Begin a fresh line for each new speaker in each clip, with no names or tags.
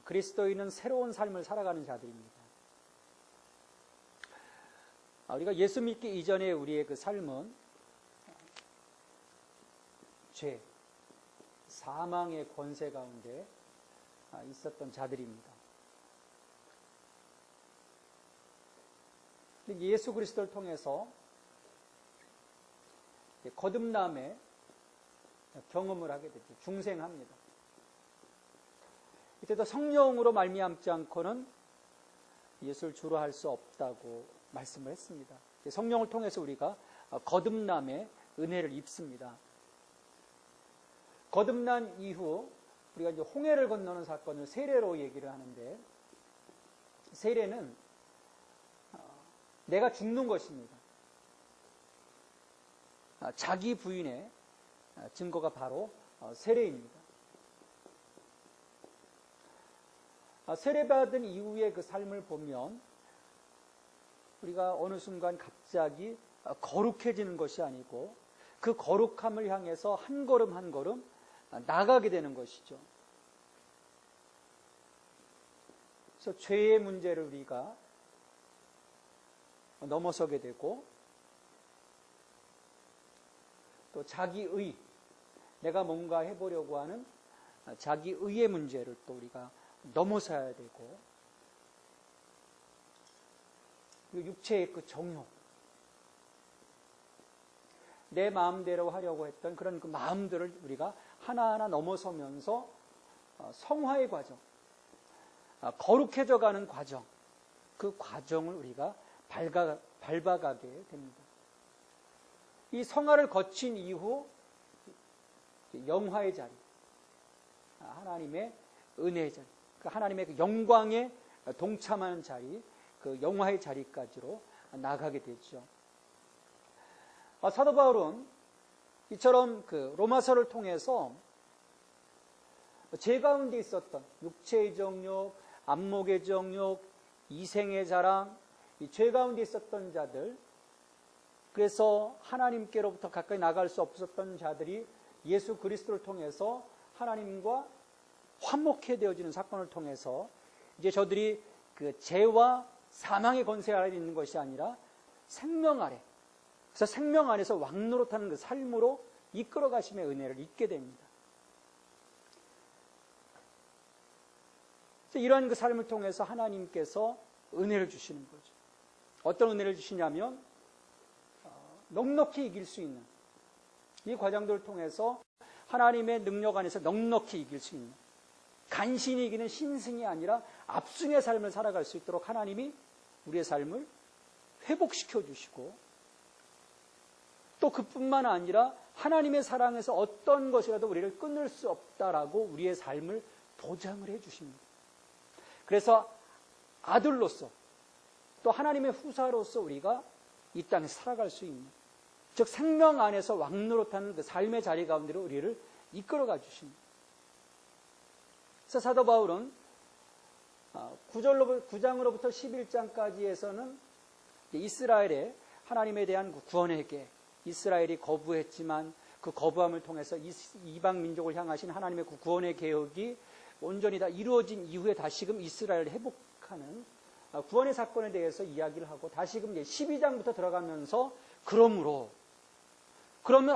그리스도인은 새로운 삶을 살아가는 자들입니다. 우리가 예수 믿기 이전에 우리의 그 삶은 죄, 사망의 권세 가운데 있었던 자들입니다. 예수 그리스도를 통해서 거듭남의 경험을 하게 됐죠. 중생합니다. 이때도 성령으로 말미암지 않고는 예수를 주로 할 수 없다고 말씀을 했습니다. 성령을 통해서 우리가 거듭남의 은혜를 입습니다. 거듭난 이후 우리가 이제 홍해를 건너는 사건을 세례로 얘기를 하는데, 세례는 내가 죽는 것입니다. 자기 부인의 증거가 바로 세례입니다. 세례받은 이후의 그 삶을 보면 우리가 어느 순간 갑자기 거룩해지는 것이 아니고 그 거룩함을 향해서 한 걸음 한 걸음 나가게 되는 것이죠. 그래서 죄의 문제를 우리가 넘어서게 되고, 또 자기의, 내가 뭔가 해보려고 하는 자기의의 문제를 또 우리가 넘어서야 되고, 육체의 그 정욕, 내 마음대로 하려고 했던 그런 그 마음들을 우리가 하나하나 넘어서면서 성화의 과정, 거룩해져 가는 과정, 그 과정을 우리가 밟아가게 됩니다. 이 성화를 거친 이후 영화의 자리, 하나님의 은혜의 자리, 하나님의 그 영광에 동참하는 자리, 그 영화의 자리까지로 나가게 되죠. 사도 바울은 이처럼 그 로마서를 통해서 죄 가운데 있었던 육체의 정욕, 안목의 정욕, 이생의 자랑, 이 죄 가운데 있었던 자들, 그래서 하나님께로부터 가까이 나갈 수 없었던 자들이 예수 그리스도를 통해서 하나님과 화목해 되어지는 사건을 통해서 이제 저들이 그 죄와 사망의 권세 아래 있는 것이 아니라 생명 아래, 그래서 생명 안에서 왕노릇하는 그 삶으로 이끌어 가심의 은혜를 잊게 됩니다. 이러한 그 삶을 통해서 하나님께서 은혜를 주시는 거죠. 어떤 은혜를 주시냐면 넉넉히 이길 수 있는, 이 과정들을 통해서 하나님의 능력 안에서 넉넉히 이길 수 있는, 간신히 이기는 신승이 아니라 압승의 삶을 살아갈 수 있도록 하나님이 우리의 삶을 회복시켜 주시고, 또 그뿐만 아니라 하나님의 사랑에서 어떤 것이라도 우리를 끊을 수 없다라고 우리의 삶을 보장을 해 주십니다. 그래서 아들로서 또 하나님의 후사로서 우리가 이 땅에 살아갈 수 있는, 즉 생명 안에서 왕노릇하는 그 삶의 자리 가운데로 우리를 이끌어가 주십니다. 그래서 사도 바울은 9장으로부터 11장까지에서는 이스라엘의 하나님에 대한 구원에게 이스라엘이 거부했지만 그 거부함을 통해서 이방 민족을 향하신 하나님의 구원의 계획이 온전히 다 이루어진 이후에 다시금 이스라엘을 회복하는 구원의 사건에 대해서 이야기를 하고, 다시금 12장부터 들어가면서 그러면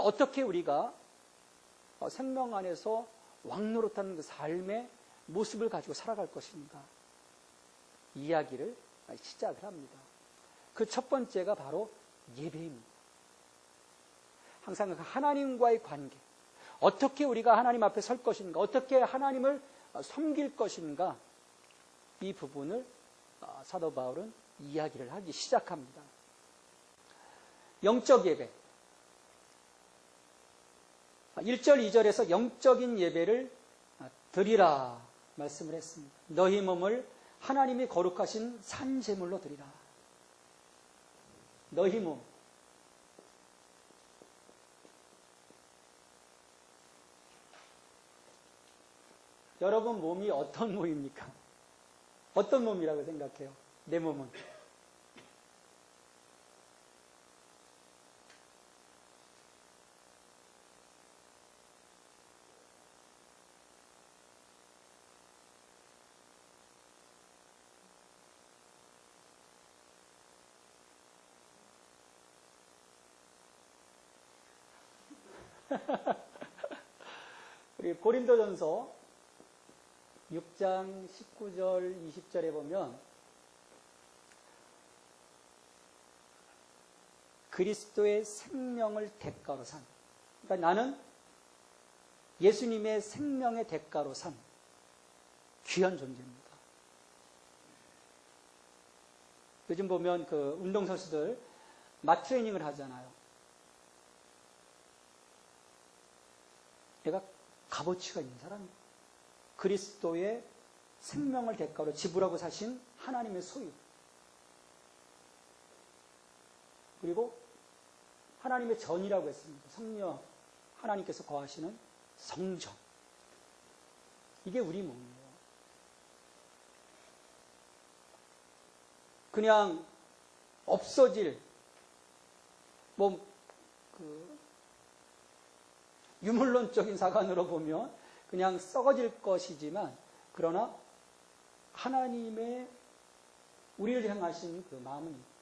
어떻게 우리가 생명 안에서 왕노릇하는 그 삶의 모습을 가지고 살아갈 것인가 이야기를 시작을 합니다. 그 첫 번째가 바로 예배입니다. 항상 하나님과의 관계, 어떻게 우리가 하나님 앞에 설 것인가, 어떻게 하나님을 섬길 것인가, 이 부분을 사도 바울은 이야기를 하기 시작합니다. 영적 예배, 1절 2절에서 영적인 예배를 드리라 말씀을 했습니다. 너희 몸을 하나님이 거룩하신 산 제물로 드리라. 너희 몸, 여러분 몸이 어떤 몸입니까? 어떤 몸이라고 생각해요? 내 몸은. 우리 고린도전서 6장 19절 20절에 보면 그리스도의 생명을 대가로 산. 그러니까 나는 예수님의 생명의 대가로 산 귀한 존재입니다. 요즘 보면 그 운동선수들 맛 트레이닝을 하잖아요. 내가 값어치가 있는 사람이에요. 그리스도의 생명을 대가로 지불하고 사신 하나님의 소유. 그리고 하나님의 전이라고 했습니다. 성령, 하나님께서 거하시는 성전. 이게 우리 몸이에요. 그냥 없어질, 유물론적인 사관으로 보면 그냥 썩어질 것이지만, 그러나 하나님의 우리를 향하신 그 마음은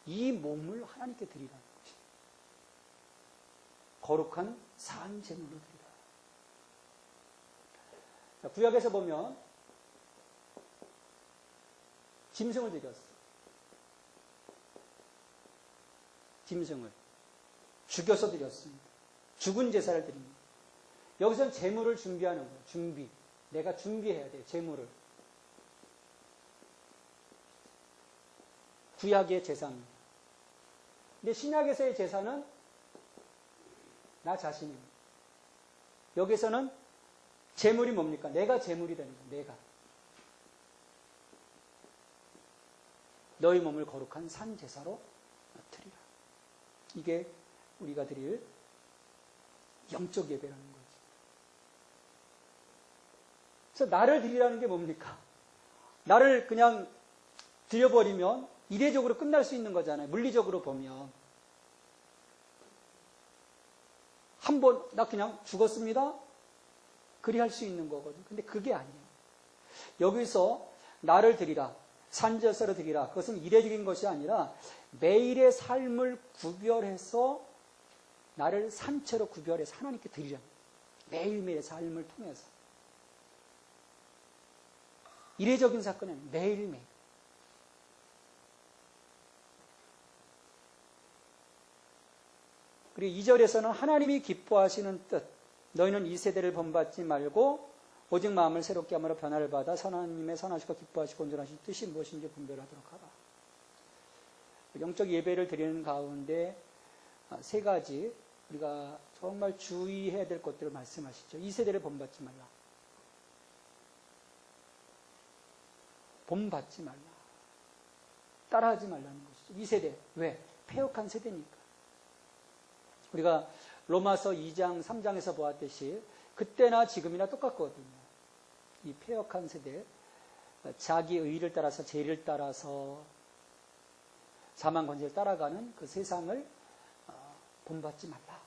이 몸을 하나님께 드리라는 것입니다. 거룩한 산 제물로 드리라. 자, 구약에서 보면 짐승을 드렸어요. 짐승을 죽여서 드렸습니다. 죽은 제사를 드립니다. 여기서는 제물을 준비하는 거예요. 준비. 내가 준비해야 돼요. 제물을. 구약의 제사입니다. 근데 신약에서의 제사는 나 자신입니다. 여기서는 제물이 뭡니까? 내가 제물이 되는 거예요. 내가. 너희 몸을 거룩한 산 제사로 드리라. 이게 우리가 드릴 영적 예배라는 거죠. 그래서 나를 드리라는 게 뭡니까? 나를 그냥 드려버리면 이례적으로 끝날 수 있는 거잖아요. 물리적으로 보면. 한 번, 나 그냥 죽었습니다. 그리 할 수 있는 거거든요. 근데 그게 아니에요. 여기서 나를 드리라. 산제사로 드리라. 그것은 이례적인 것이 아니라 매일의 삶을 구별해서 나를 산채로 구별해서 하나님께 드리라. 매일매일의 삶을 통해서. 이례적인 사건이 아니에요. 매일매일. 그리고 2절에서는 하나님이 기뻐하시는 뜻, 너희는 이 세대를 본받지 말고 오직 마음을 새롭게 함으로 변화를 받아 하나님의 선하시고 기뻐하시고 온전하신 뜻이 무엇인지 분별하도록 하라. 영적 예배를 드리는 가운데 세 가지 우리가 정말 주의해야 될 것들을 말씀하시죠. 이 세대를 본받지 말라. 본받지 말라. 따라하지 말라는 것이죠. 이 세대. 왜? 패역한 세대니까. 우리가 로마서 2장, 3장에서 보았듯이 그때나 지금이나 똑같거든요. 이 패역한 세대, 자기 의를 따라서 죄를 따라서 자만 권세를 따라가는 그 세상을 본받지 말라.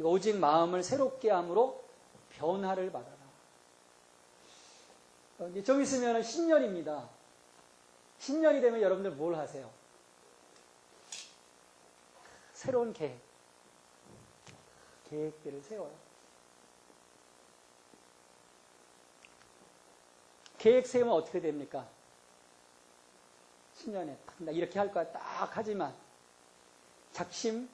오직 마음을 새롭게 함으로 변화를 받아라. 좀 있으면 신년입니다. 신년이 되면 여러분들 뭘 하세요? 새로운 계획들을 세워요. 계획 세우면 어떻게 됩니까? 신년에 나 이렇게 할 거야 딱 하지만 작심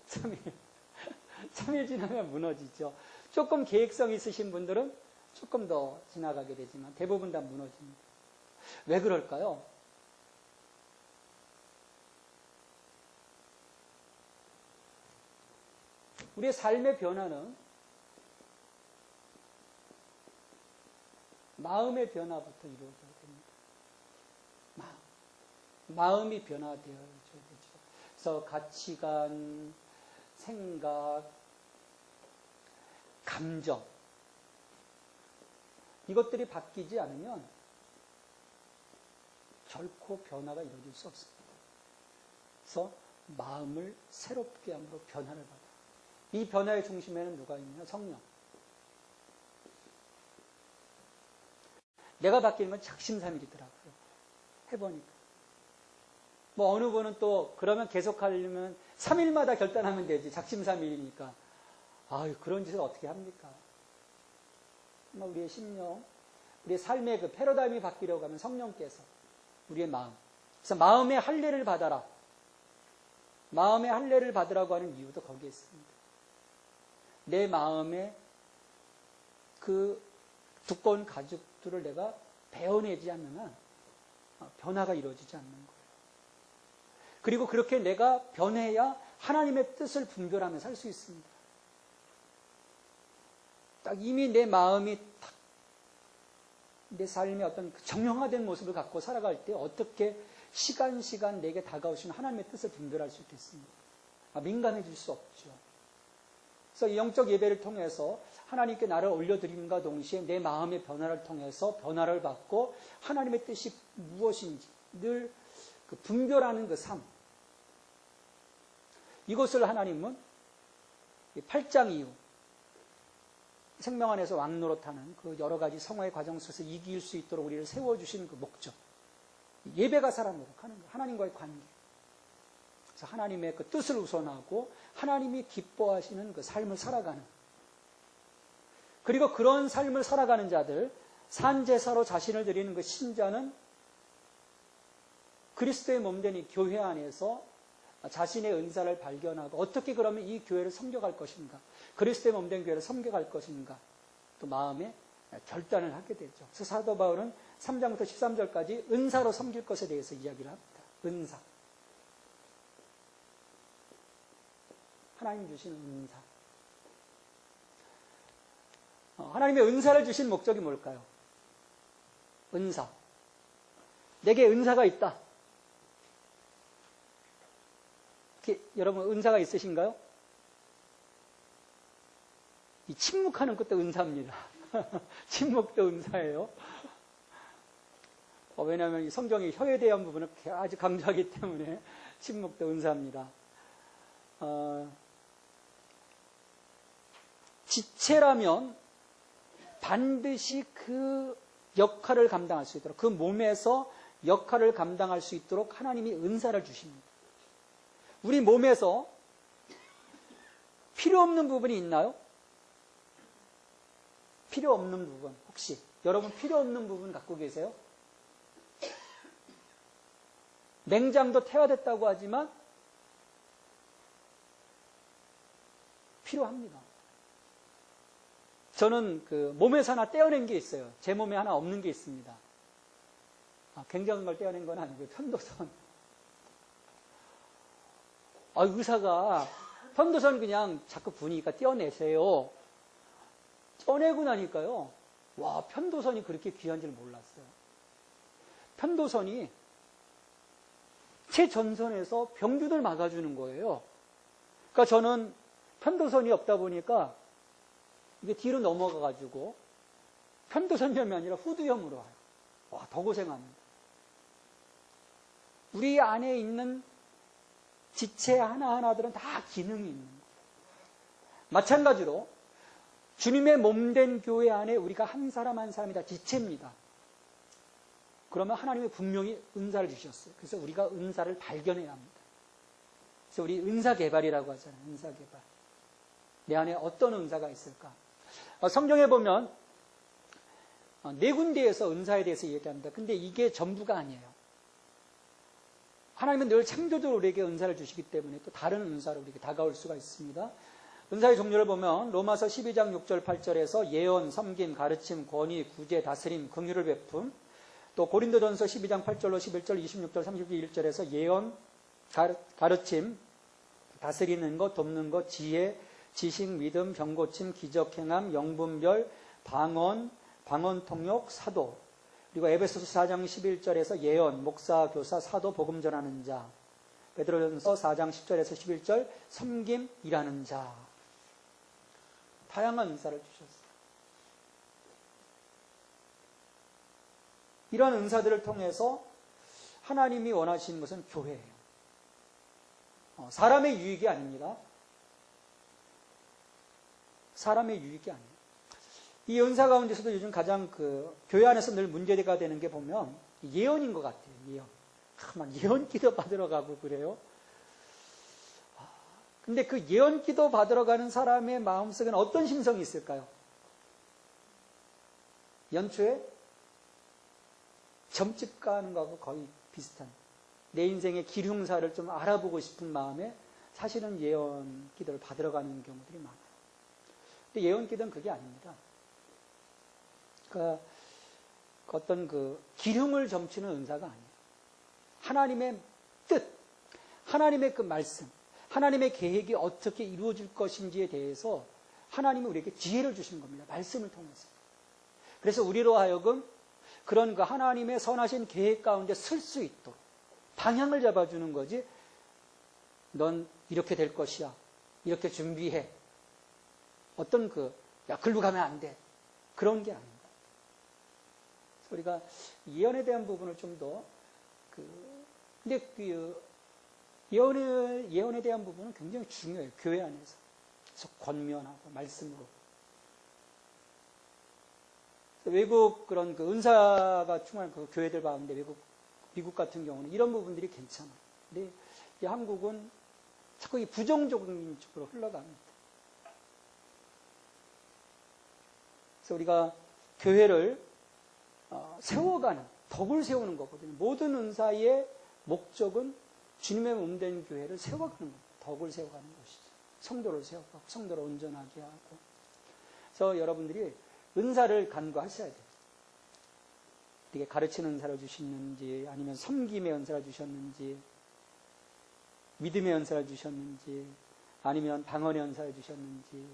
3일 지나면 무너지죠. 조금 계획성 있으신 분들은 조금 더 지나가게 되지만 대부분 다 무너집니다. 왜 그럴까요? 우리의 삶의 변화는 마음의 변화부터 이루어져야 됩니다. 마음이 변화되어야 되죠. 그래서 가치관, 생각, 감정 이것들이 바뀌지 않으면 결코 변화가 이루어질 수 없습니다. 그래서 마음을 새롭게 함으로 변화를 받아요. 이 변화의 중심에는 누가 있느냐? 성령. 내가 바뀌는 건 작심삼일이더라고요. 해보니까. 어느 분은 또 그러면 계속 하려면 3일마다 결단하면 되지. 작심삼일이니까. 아유, 그런 짓을 어떻게 합니까? 우리의 심령, 우리의 삶의 그 패러다임이 바뀌려고 하면 성령께서 우리의 마음. 그래서 마음의 할례를 받아라. 마음의 할례를 받으라고 하는 이유도 거기에 있습니다. 내 마음의 그 두꺼운 가죽들을 내가 베어내지 않는 한 변화가 이루어지지 않는 거예요. 그리고 그렇게 내가 변해야 하나님의 뜻을 분별하며 살 수 있습니다. 딱 이미 내 마음이 딱 내 삶의 어떤 정형화된 모습을 갖고 살아갈 때 어떻게 시간 내게 다가오시는 하나님의 뜻을 분별할 수 있겠습니까? 민감해질 수 없죠. 그래서 이 영적 예배를 통해서 하나님께 나를 올려드림과 동시에 내 마음의 변화를 통해서 변화를 받고 하나님의 뜻이 무엇인지 늘 그 분별하는 그 삶. 이것을 하나님은 8장 이후 생명 안에서 왕노릇하는 그 여러 가지 성화의 과정 속에서 이길 수 있도록 우리를 세워주신 그 목적. 예배가 살아노릇하는 거예요. 하나님과의 관계. 그래서 하나님의 그 뜻을 우선하고 하나님이 기뻐하시는 그 삶을 살아가는. 그리고 그런 삶을 살아가는 자들, 산제사로 자신을 드리는 그 신자는 그리스도의 몸된 이 교회 안에서 자신의 은사를 발견하고 어떻게 그러면 이 교회를 섬겨갈 것인가, 그리스도의 몸된 교회를 섬겨갈 것인가, 또 마음에 결단을 하게 되죠. 그래서 사도 바울은 3장부터 13절까지 은사로 섬길 것에 대해서 이야기를 합니다. 은사. 하나님 주신 은사. 하나님의 은사를 주신 목적이 뭘까요? 은사. 내게 은사가 있다. 여러분 은사가 있으신가요? 이 침묵하는 것도 은사입니다. 침묵도 은사예요. 왜냐하면 이 성경이 혀에 대한 부분을 아주 강조하기 때문에 침묵도 은사입니다. 지체라면 반드시 그 역할을 감당할 수 있도록, 그 몸에서 역할을 감당할 수 있도록 하나님이 은사를 주십니다. 우리 몸에서 필요 없는 부분이 있나요? 필요 없는 부분, 혹시 여러분 필요 없는 부분 갖고 계세요? 냉장도 태화됐다고 하지만 필요합니다. 저는 그 몸에서 하나 떼어낸 게 있어요. 제 몸에 하나 없는 게 있습니다. 굉장한 걸 떼어낸 건 아니고요. 편도선. 의사가 편도선 그냥 자꾸 부으니까 떼어내세요. 떼어내고 나니까요. 와, 편도선이 그렇게 귀한 줄 몰랐어요. 편도선이 제 전선에서 병균을 막아주는 거예요. 그러니까 저는 편도선이 없다 보니까 이게 뒤로 넘어가가지고 편도선염이 아니라 후두염으로 와요. 와, 더 고생합니다. 우리 안에 있는 지체 하나하나들은 다 기능이 있는 거예요. 마찬가지로 주님의 몸된 교회 안에 우리가 한 사람 한 사람이 다 지체입니다. 그러면 하나님이 분명히 은사를 주셨어요. 그래서 우리가 은사를 발견해야 합니다. 그래서 우리 은사 개발이라고 하잖아요. 은사 개발. 내 안에 어떤 은사가 있을까? 성경에 보면 네 군데에서 은사에 대해서 얘기합니다. 근데 이게 전부가 아니에요. 하나님은 늘 창조적으로 우리에게 은사를 주시기 때문에 또 다른 은사로 우리에게 다가올 수가 있습니다. 은사의 종류를 보면 로마서 12장 6절 8절에서 예언, 섬김, 가르침, 권위, 구제, 다스림, 긍휼을 베품, 또 고린도전서 12장 8절로 11절, 26절, 31절에서 예언, 가르침, 다스리는 것, 돕는 것, 지혜, 지식, 믿음, 병고침, 기적행함, 영분별, 방언, 방언통역, 사도, 그리고 에베소서 4장 11절에서 예언, 목사, 교사, 사도, 복음 전하는 자, 베드로전서 4장 10절에서 11절 섬김, 일하는 자. 다양한 은사를 주셨어요. 이런 은사들을 통해서 하나님이 원하시는 것은 교회예요. 사람의 유익이 아닙니다. 사람의 유익이 아니에요. 이 은사 가운데서도 요즘 가장 교회 안에서 늘 문제가 되는 게 보면 예언인 것 같아요. 예언. 막 예언 기도 받으러 가고 그래요. 근데 그 예언기도 받으러 가는 사람의 마음속에는 어떤 심성이 있을까요? 연초에 점집 가는 거하고 거의 비슷한, 내 인생의 기흉사를 좀 알아보고 싶은 마음에 사실은 예언기도를 받으러 가는 경우들이 많아요. 근데 예언기도는 그게 아닙니다. 그러니까 어떤 그 기흉을 점치는 은사가 아니에요. 하나님의 뜻, 하나님의 그 말씀, 하나님의 계획이 어떻게 이루어질 것인지에 대해서 하나님이 우리에게 지혜를 주시는 겁니다. 말씀을 통해서. 그래서 우리로 하여금 그런 그 하나님의 선하신 계획 가운데 설 수 있도록 방향을 잡아주는 거지, 넌 이렇게 될 것이야, 이렇게 준비해, 어떤 야, 글로 가면 안 돼, 그런 게 아닙니다. 우리가 예언에 대한 부분을 좀 더, 근데 예언에 대한 부분은 굉장히 중요해요. 교회 안에서. 그래서 권면하고 말씀으로. 외국 그런 그 은사가 충만한 그 교회들 가운데 미국 같은 경우는 이런 부분들이 괜찮아요. 근데 이 한국은 자꾸 이 부정적인 쪽으로 흘러갑니다. 그래서 우리가 교회를 세워가는, 덕을 세우는 거거든요. 모든 은사의 목적은 주님의 몸된 교회를 세워가는 겁니다. 덕을 세워가는 것이죠. 성도를 세워가고 성도를 온전하게 하고. 그래서 여러분들이 은사를 간구하셔야 돼요. 이게 가르치는 은사를 주셨는지, 아니면 섬김의 은사를 주셨는지, 믿음의 은사를 주셨는지, 아니면 방언의 은사를 주셨는지,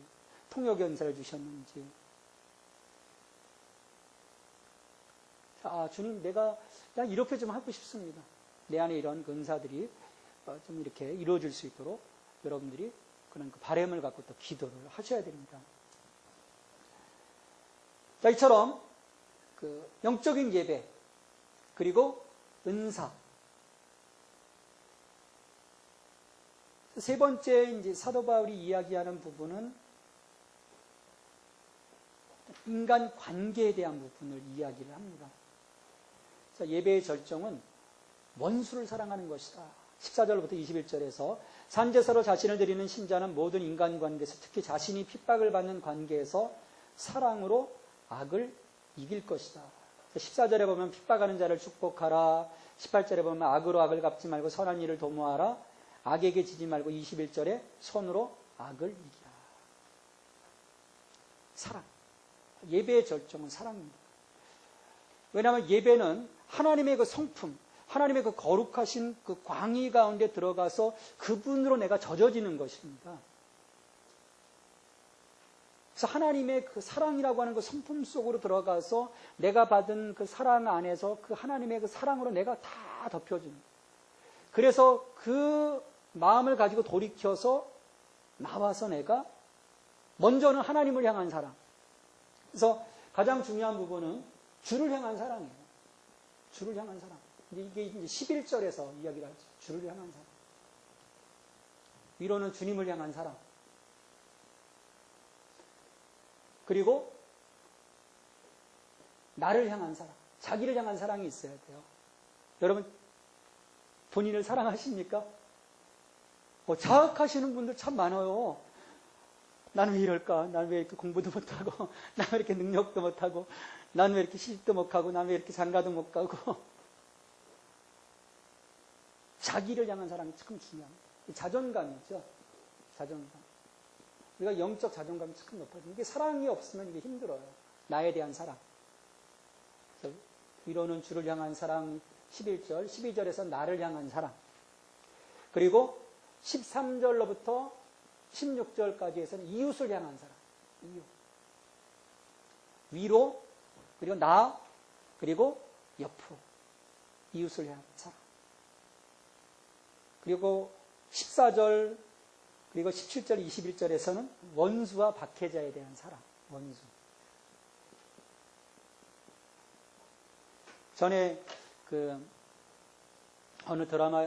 통역의 은사를 주셨는지. 주님, 내가 이렇게 좀 하고 싶습니다. 내 안에 이런 은사들이 좀 이렇게 이루어질 수 있도록 여러분들이 그런 그 바람을 갖고 또 기도를 하셔야 됩니다. 자, 이처럼 그 영적인 예배, 그리고 은사. 세 번째 이제 사도 바울이 이야기하는 부분은 인간 관계에 대한 부분을 이야기를 합니다. 자, 예배의 절정은 원수를 사랑하는 것이다. 14절부터 21절에서 산제사로 자신을 드리는 신자는 모든 인간관계에서 특히 자신이 핍박을 받는 관계에서 사랑으로 악을 이길 것이다. 14절에 보면 핍박하는 자를 축복하라. 18절에 보면 악으로 악을 갚지 말고 선한 일을 도모하라. 악에게 지지 말고 21절에 손으로 악을 이기라. 사랑. 예배의 절정은 사랑입니다. 왜냐하면 예배는 하나님의 그 성품, 하나님의 그 거룩하신 그 광의 가운데 들어가서 그분으로 내가 젖어지는 것입니다. 그래서 하나님의 그 사랑이라고 하는 그 성품 속으로 들어가서 내가 받은 그 사랑 안에서 그 하나님의 그 사랑으로 내가 다 덮여주는 거예요. 그래서 그 마음을 가지고 돌이켜서 나와서 내가 먼저는 하나님을 향한 사랑. 그래서 가장 중요한 부분은 주를 향한 사랑이에요. 주를 향한 사랑. 이게 이제 11절에서 이야기를 하죠. 주를 향한 사랑. 위로는 주님을 향한 사랑. 그리고 나를 향한 사랑. 자기를 향한 사랑이 있어야 돼요. 여러분, 본인을 사랑하십니까? 자학하시는 분들 참 많아요. 나는 왜 이럴까? 나는 왜 이렇게 공부도 못하고, 나는 왜 이렇게 능력도 못하고, 나는 왜 이렇게 시집도 못가고, 나는 왜 이렇게 장가도 못 가고. 자기를 향한 사랑이 참 중요합니다. 자존감이죠. 자존감. 우리가 영적 자존감이 참 높아지는 이게 사랑이 없으면 이게 힘들어요. 나에 대한 사랑. 그래서 위로는 주를 향한 사랑 11절, 12절에서 나를 향한 사랑. 그리고 13절로부터 16절까지에서는 이웃을 향한 사랑. 이웃. 위로, 그리고 나, 그리고 옆으로. 이웃을 향한 사랑. 그리고 14절, 그리고 17절, 21절에서는 원수와 박해자에 대한 사랑. 원수. 전에 어느 드라마,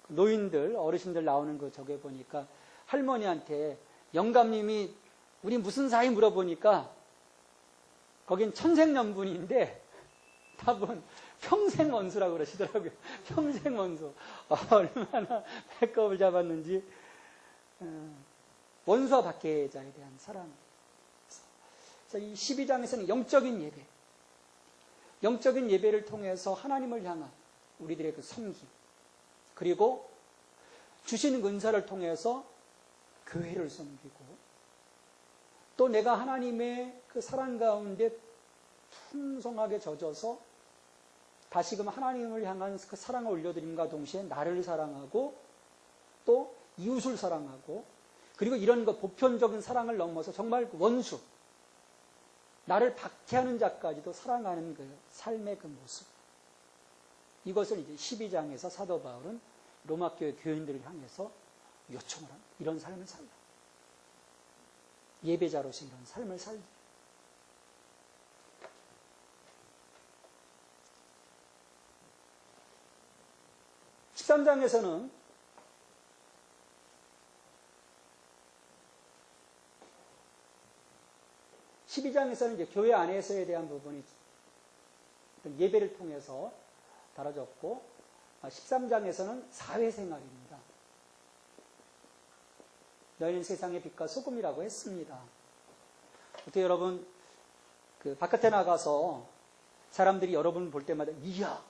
노인들, 어르신들 나오는 그 저게 보니까 할머니한테 영감님이 우리 무슨 사이 물어보니까 거긴 천생연분인데 답은 평생 원수라고 그러시더라고요. 평생 원수. 얼마나 백업을 잡았는지. 원수와 박해자에 대한 사랑. 그래서 이 12장에서는 영적인 예배. 영적인 예배를 통해서 하나님을 향한 우리들의 그 섬김. 그리고 주신 은사를 통해서 교회를 섬기고 또 내가 하나님의 그 사랑 가운데 풍성하게 젖어서 다시금 하나님을 향한 그 사랑을 올려드림과 동시에 나를 사랑하고 또 이웃을 사랑하고 그리고 이런 것 보편적인 사랑을 넘어서 정말 원수 나를 박해하는 자까지도 사랑하는 그 삶의 그 모습 이것을 이제 12장에서 사도 바울은 로마교회 교인들을 향해서 요청을 합니다. 이런 삶을 살라. 예배자로서 이런 삶을 살라. 13장에서는 이제 교회 안에서에 대한 부분이 예배를 통해서 다뤄졌고 13장에서는 사회생활입니다. 너희는 세상의 빛과 소금이라고 했습니다. 어떻게 여러분 그 바깥에 나가서 사람들이 여러분을 볼 때마다 이야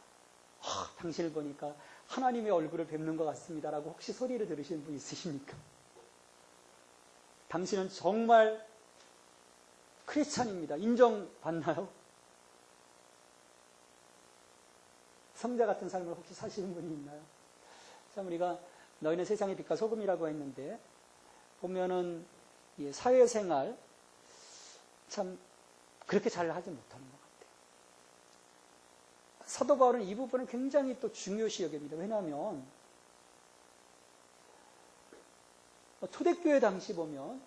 당신을 보니까 하나님의 얼굴을 뵙는 것 같습니다라고 혹시 소리를 들으시는 분 있으십니까? 당신은 정말 크리스찬입니다. 인정받나요? 성자 같은 삶을 혹시 사시는 분이 있나요? 참 우리가 너희는 세상의 빛과 소금이라고 했는데 보면은 사회생활 참 그렇게 잘 하지 못하는 것 같아요. 사도 바울은 이 부분을 굉장히 또 중요시 여깁니다. 왜냐하면 초대교회 당시 보면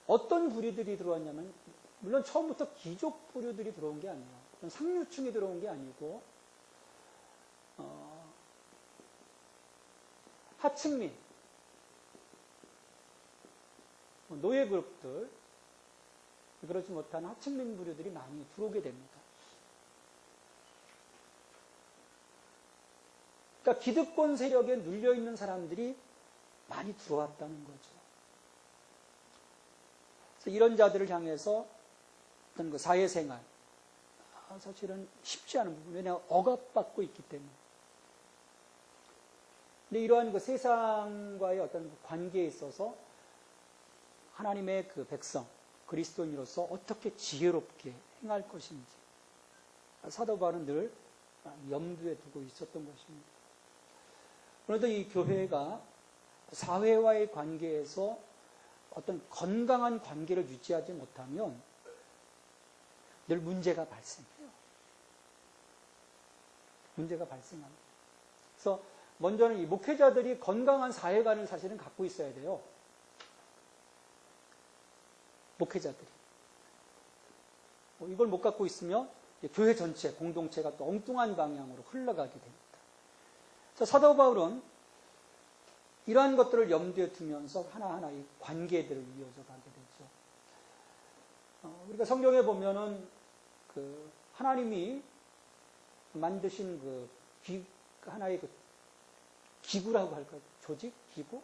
어떤 부류들이 들어왔냐면 물론 처음부터 귀족 부류들이 들어온 게 아니에요. 상류층이 들어온 게 아니고 하층민, 노예 그룹들 그렇지 못한 하층민 부류들이 많이 들어오게 됩니다. 그러니까 기득권 세력에 눌려있는 사람들이 많이 들어왔다는 거죠. 그래서 이런 자들을 향해서 어떤 그 사회생활 사실은 쉽지 않은 부분, 왜냐하면 억압받고 있기 때문에. 근데 이러한 그 세상과의 어떤 관계에 있어서 하나님의 그 백성, 그리스도인으로서 어떻게 지혜롭게 행할 것인지 사도 바울은 늘 염두에 두고 있었던 것입니다. 그런데 이 교회가 사회와의 관계에서 어떤 건강한 관계를 유지하지 못하면 늘 문제가 발생해요. 문제가 발생합니다. 그래서 먼저는 이 목회자들이 건강한 사회관을 사실은 갖고 있어야 돼요. 목회자들이. 이걸 못 갖고 있으면 교회 전체, 공동체가 또 엉뚱한 방향으로 흘러가게 됩니다. 그래서 사도 바울은 이러한 것들을 염두에 두면서 하나하나 이 관계들을 이어져 가게 되죠. 우리가 성경에 보면은 그 하나님이 만드신 그 하나의 그 기구라고 할까요? 조직? 기구?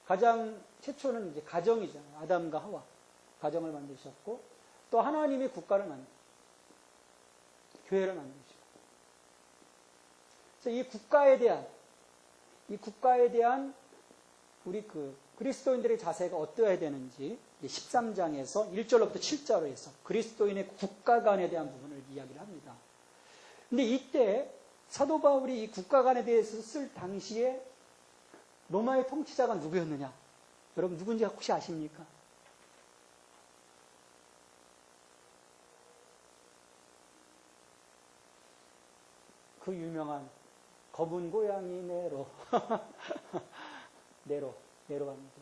가장 최초는 이제 가정이잖아요. 아담과 하와. 가정을 만드셨고, 또 하나님이 국가를 교회를 만드시고. 그래서 이 국가에 대한 우리 그 그리스도인들의 자세가 어떠해야 되는지 13장에서 1절로부터 7절로 해서 그리스도인의 국가관에 대한 부분을 이야기를 합니다. 근데 이때 사도 바울이 이 국가관에 대해서 쓸 당시에 로마의 통치자가 누구였느냐? 여러분 누군지 혹시 아십니까? 그 유명한 검은 고양이 네로. 네로갑니다.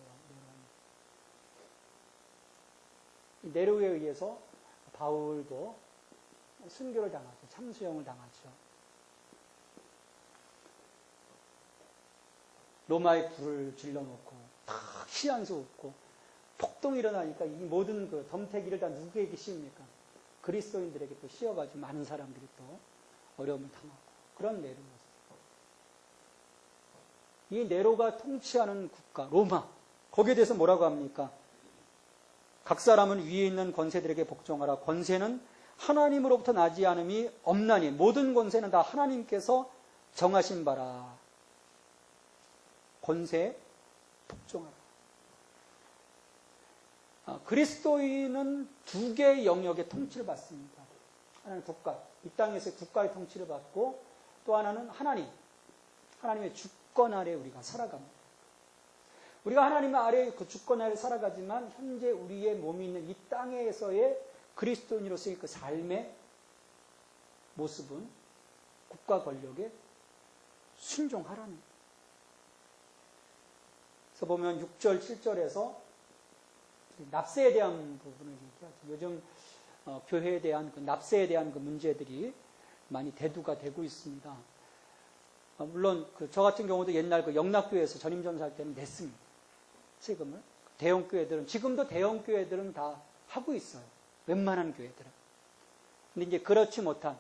네로에 의해서 바울도 순교를 당하죠. 참수형을 당하죠. 로마에 불을 질러놓고 다 시한수 웃고 폭동이 일어나니까 이 모든 그 덤태기를 다 누구에게 씌웁니까? 그리스도인들에게 또 씌어가지고 많은 사람들이 또 어려움을 당하고 그런 네로였어요. 이 네로가 통치하는 국가 로마 거기에 대해서 뭐라고 합니까? 각 사람은 위에 있는 권세들에게 복종하라. 권세는 하나님으로부터 나지 않음이 없나니 모든 권세는 다 하나님께서 정하신 바라. 권세에 복종하라. 그리스도인은 두 개의 영역의 통치를 받습니다. 하나는 국가, 이 땅에서의 국가의 통치를 받고 또 하나는 하나님의 주권 아래 우리가 살아갑니다. 우리가 하나님 아래 그 주권 아래 살아가지만 현재 우리의 몸이 있는 이 땅에서의 그리스도인으로서의 그 삶의 모습은 국가 권력에 순종하라는 거예요. 그래서 보면 6절, 7절에서 납세에 대한 부분을 얘기하죠. 요즘 교회에 대한 그 납세에 대한 그 문제들이 많이 대두가 되고 있습니다. 물론 저 같은 경우도 옛날 그 영락교회에서 전임전사 할 때는 냈습니다. 세금을. 대형 교회들은 지금도 대형 교회들은 다 하고 있어요. 웬만한 교회들은. 근데 이제 그렇지 못한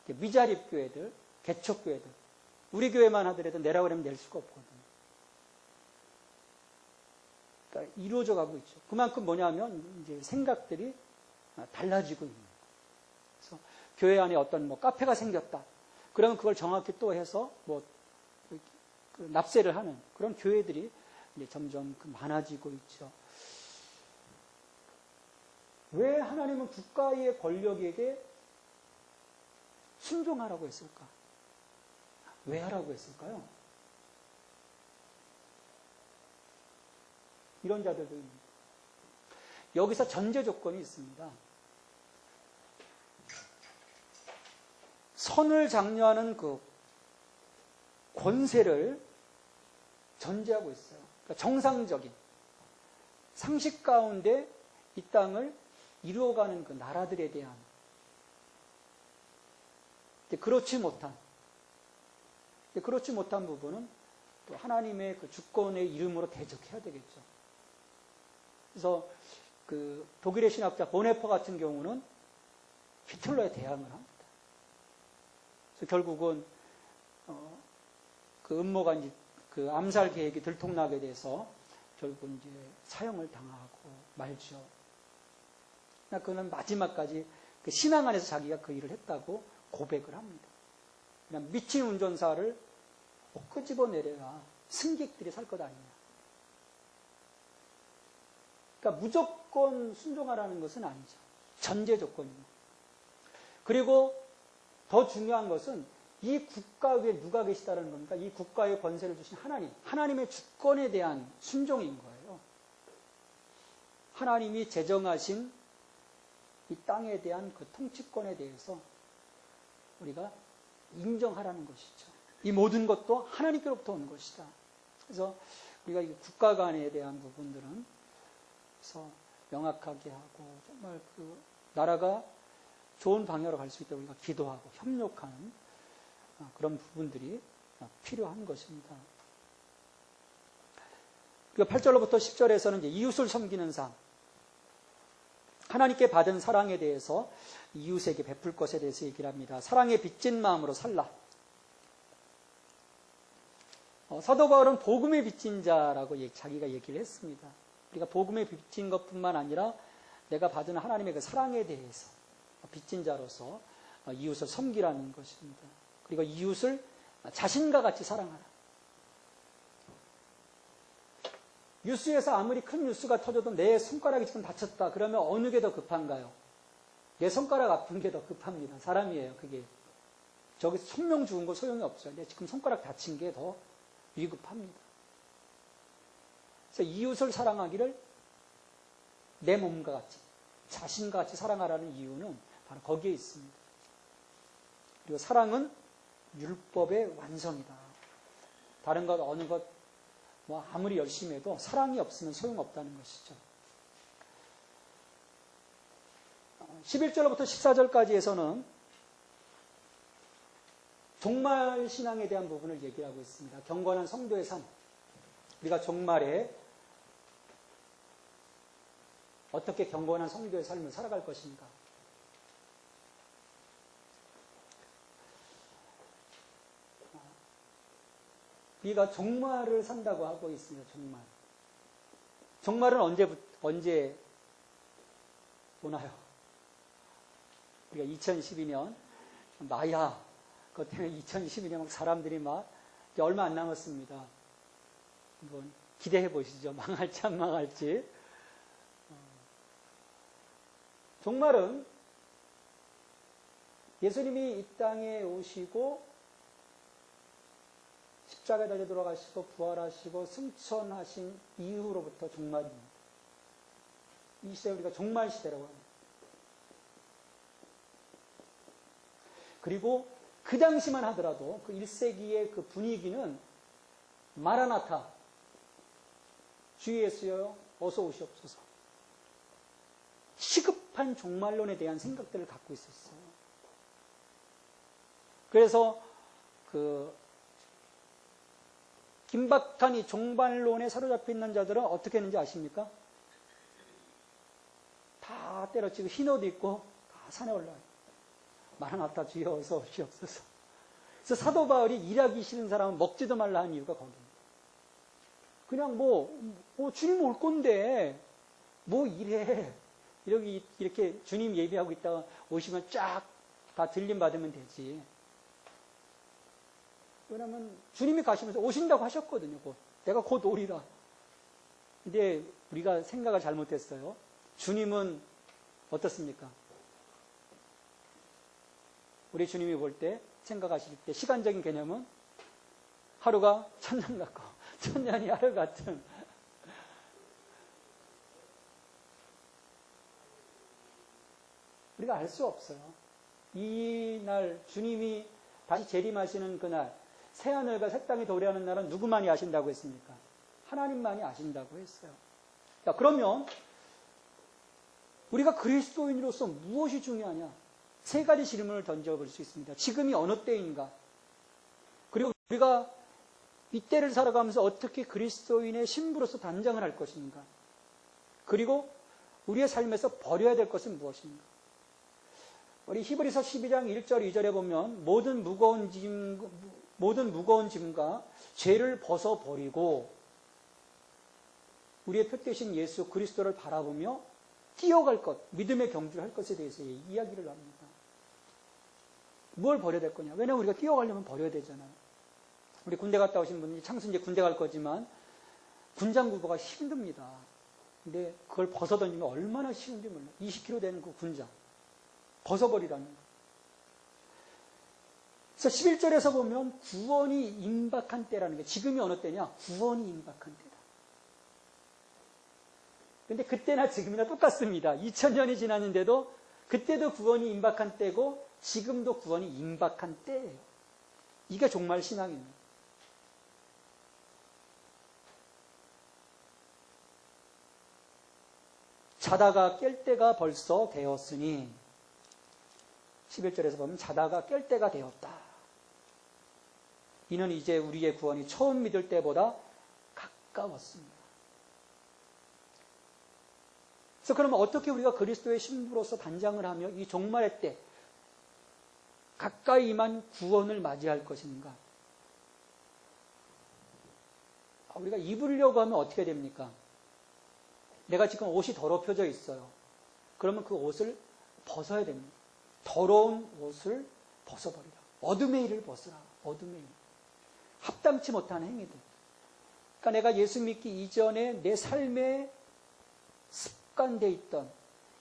미자립 교회들, 개척 교회들, 우리 교회만 하더라도 내라고 하면 낼 수가 없거든요. 그러니까 이루어져 가고 있죠. 그만큼 뭐냐면 이제 생각들이 달라지고 있는 거예요. 그래서 교회 안에 어떤 뭐 카페가 생겼다. 그러면 그걸 정확히 또 해서 뭐 납세를 하는 그런 교회들이 이제 점점 많아지고 있죠. 왜 하나님은 국가의 권력에게 순종하라고 했을까? 왜 하라고 했을까요? 이런 자들도 있습니다. 여기서 전제 조건이 있습니다. 선을 장려하는 그 권세를 전제하고 있어요. 그러니까 정상적인 상식 가운데 이 땅을 이루어가는 그 나라들에 대한 그렇지 못한 부분은 또 하나님의 그 주권의 이름으로 대적해야 되겠죠. 그래서 그 독일의 신학자 보네퍼 같은 경우는 히틀러에 대항을 합니다. 그래서 결국은 그 음모가 이제 그 암살 계획이 들통나게 돼서 결국 이제 사형을 당하고 말죠. 그는 마지막까지 그 신앙 안에서 자기가 그 일을 했다고 고백을 합니다. 그냥 미친 운전사를 끄집어내려야 승객들이 살 것 아니냐. 그러니까 무조건 순종하라는 것은 아니죠. 전제 조건입니다. 그리고 더 중요한 것은 이 국가 위에 누가 계시다는 겁니까? 이 국가의 권세를 주신 하나님의 주권에 대한 순종인 거예요. 하나님이 제정하신 이 땅에 대한 그 통치권에 대해서 우리가 인정하라는 것이죠. 이 모든 것도 하나님께로부터 오는 것이다. 그래서 우리가 이 국가 간에 대한 부분들은 그래서 명확하게 하고 정말 그 나라가 좋은 방향으로 갈 수 있도록 우리가 기도하고 협력하는 그런 부분들이 필요한 것입니다. 그리고 8절로부터 10절에서는 이제 이웃을 섬기는 삶, 하나님께 받은 사랑에 대해서 이웃에게 베풀 것에 대해서 얘기를 합니다. 사랑에 빚진 마음으로 살라. 사도 바울은 복음에 빚진 자라고 자기가 얘기를 했습니다. 우리가 복음에 빚진 것뿐만 아니라 내가 받은 하나님의 그 사랑에 대해서 빚진 자로서 이웃을 섬기라는 것입니다. 그리고 이웃을 자신과 같이 사랑하라. 뉴스에서 아무리 큰 뉴스가 터져도 내 손가락이 지금 다쳤다. 그러면 어느 게 더 급한가요? 내 손가락 아픈 게 더 급합니다. 사람이에요, 그게. 저기서 1000명 죽은 거 소용이 없어요. 내 지금 손가락 다친 게 더 위급합니다. 그래서 이웃을 사랑하기를 내 몸과 같이, 자신과 같이 사랑하라는 이유는 바로 거기에 있습니다. 그리고 사랑은 율법의 완성이다. 다른 것, 어느 것, 뭐 아무리 열심히 해도 사랑이 없으면 소용없다는 것이죠. 11절부터 14절까지에서는 종말 신앙에 대한 부분을 얘기하고 있습니다. 경건한 성도의 삶. 우리가 종말에 어떻게 경건한 성도의 삶을 살아갈 것인가. 우리가 종말을 산다고 하고 있습니다. 종말. 종말은 언제 오나요? 우리가 2012년 마야 그것 때문에 2012년 사람들이 막 이제 얼마 안 남았습니다. 한번 기대해 보시죠. 망할지 안 망할지. 종말은 예수님이 이 땅에 오시고 십자가에 달려 돌아가시고 부활하시고 승천하신 이후로부터 종말입니다. 이 시대를 우리가 종말 시대라고 합니다. 그리고 그 당시만 하더라도 그 1세기의 그 분위기는 마라나타, 주 예수여 어서 오시옵소서. 시급한 종말론에 대한 생각들을 갖고 있었어요. 그래서 그 긴박한 이 종말론에 사로잡혀 있는 자들은 어떻게 했는지 아십니까? 다 때려치고 흰 옷 입고 다 산에 올라가요. 마라나타 주여 어서 오시옵소서. 그래서 사도 바울이 일하기 싫은 사람은 먹지도 말라 하는 이유가 거기입니다. 그냥 주님 올 건데 뭐 일해. 이렇게 주님 예배하고 있다가 오시면 쫙 다 들림 받으면 되지. 왜냐하면 주님이 가시면서 오신다고 하셨거든요. 내가 곧 오리라. 근데 우리가 생각을 잘못했어요. 주님은 어떻습니까? 우리 주님이 볼 때, 생각하실 때 시간적인 개념은 하루가 천년 같고 천년이 하루 같은 우리가 알 수 없어요. 이날 주님이 다시 재림하시는 그날 새하늘과 새 땅이 도래하는 날은 누구만이 아신다고 했습니까? 하나님만이 아신다고 했어요. 자, 그러면 우리가 그리스도인으로서 무엇이 중요하냐? 세 가지 질문을 던져볼 수 있습니다. 지금이 어느 때인가? 그리고 우리가 이 때를 살아가면서 어떻게 그리스도인의 신부로서 단장을 할 것인가? 그리고 우리의 삶에서 버려야 될 것은 무엇인가? 우리 히브리서 12장 1절 2절에 보면 모든 무거운 짐과 죄를 벗어버리고 우리의 표대신 예수 그리스도를 바라보며 뛰어갈 것, 믿음의 경주를 할 것에 대해서 이야기를 합니다. 뭘 버려야 될 거냐? 왜냐하면 우리가 뛰어가려면 버려야 되잖아요. 우리 군대 갔다 오신 분이 창수 이제 군대 갈 거지만 군장 구보가 힘듭니다. 근데 그걸 벗어던지면 얼마나 쉬운지 몰라요. 20kg 되는 그 군장. 벗어버리라는 거. 그래서 11절에서 보면 구원이 임박한 때라는 게 지금이 어느 때냐? 구원이 임박한 때다. 근데 그때나 지금이나 똑같습니다. 2000년이 지났는데도 그때도 구원이 임박한 때고 지금도 구원이 임박한 때예요. 이게 종말 신앙입니다. 자다가 깰 때가 벌써 되었으니 11절에서 보면 자다가 깰 때가 되었다. 이는 이제 우리의 구원이 처음 믿을 때보다 가까웠습니다. 그래서 그러면 어떻게 우리가 그리스도의 신부로서 단장을 하며 이 종말의 때 가까이 임한 구원을 맞이할 것인가? 우리가 입으려고 하면 어떻게 됩니까? 내가 지금 옷이 더럽혀져 있어요. 그러면 그 옷을 벗어야 됩니다. 더러운 옷을 벗어버리라. 어둠의 일을 벗으라. 어둠의 일. 합당치 못한 행위들. 그러니까 내가 예수 믿기 이전에 내 삶에 습관되어 있던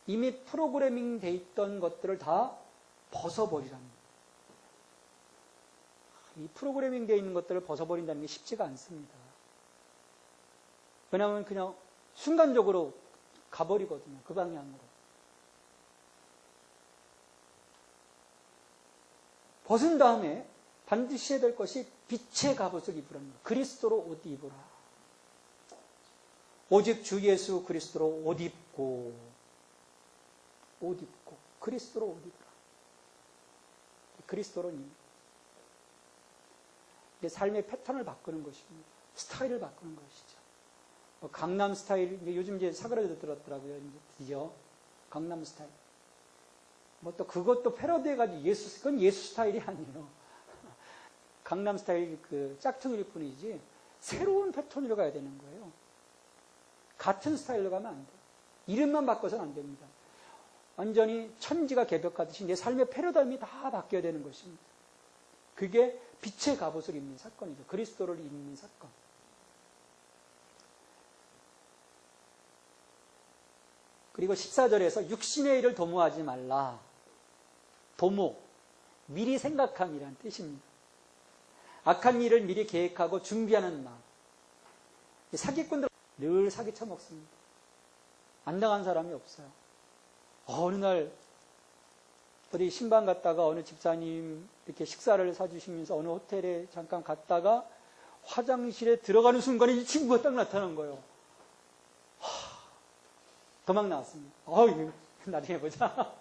이미 프로그래밍 되어 있던 것들을 다 벗어버리랍니다. 이 프로그래밍 되어 있는 것들을 벗어버린다는 게 쉽지가 않습니다. 왜냐하면 그냥 순간적으로 가버리거든요. 그 방향으로. 벗은 다음에 반드시 해야 될 것이 빛의 갑옷을 입으라는 거예요. 그리스도로 옷 입으라. 오직 주 예수 그리스도로 옷 입고 그리스도로 옷 입으라. 그리스도로는 삶의 패턴을 바꾸는 것입니다. 스타일을 바꾸는 것이죠. 강남 스타일, 요즘 이제 사그라들었더라고요. 이제 강남 스타일. 또 그것도 패러디해가지고 그건 예수 스타일이 아니에요. 강남 스타일 그 짝퉁일 뿐이지 새로운 패턴으로 가야 되는 거예요. 같은 스타일로 가면 안 돼요. 이름만 바꿔서는 안 됩니다. 완전히 천지가 개벽하듯이 내 삶의 패러다임이 다 바뀌어야 되는 것입니다. 그게 빛의 갑옷을 입는 사건이죠. 그리스도를 입는 사건. 그리고 14절에서 육신의 일을 도모하지 말라. 도모, 미리 생각함이란 뜻입니다. 악한 일을 미리 계획하고 준비하는 마음. 사기꾼들 늘 사기쳐 먹습니다. 안 당한 사람이 없어요. 어느 날 어디 신방 갔다가 어느 집사님 이렇게 식사를 사주시면서 어느 호텔에 잠깐 갔다가 화장실에 들어가는 순간에 이 친구가 딱 나타난 거예요. 도망 나왔습니다. 나중에 보자.